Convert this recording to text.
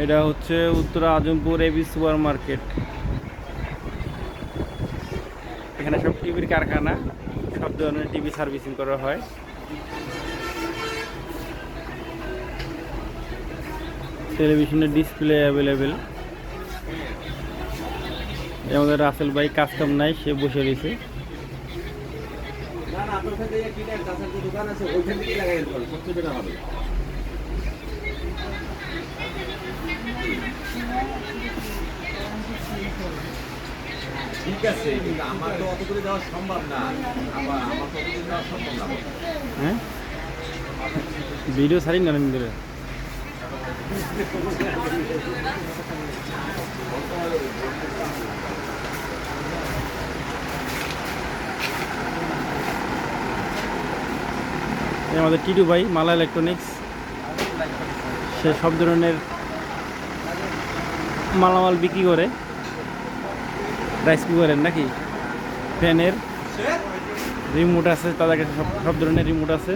এটা হচ্ছে Uttara Azampur AB super market. এখানে সব টিভির কারখানা, সব ধরনের টিভি সার্ভিসিং করা হয়। টেলিভিশনের ডিসপ্লে অ্যাভেলেবেল। আমাদের রাসেল ভাই কাজ কাম নাই, সে বসে রয়েছে। ঠিক আছে, কিন্তু আমার তো অত করে দেওয়া সম্ভব না। আবার আমার তো অত করে দেওয়া সম্ভব না। হ্যাঁ, ভিডিও ছাড়িন না ধরে। আমাদের টিটু ভাই মালা ইলেকট্রনিক্স, সে সব ধরনের মালামাল বিক্রি করে। রাইস কুকারের নাকি ফ্যানের রিমোট আছে, তাদের কাছে সব ধরনের রিমোট আছে।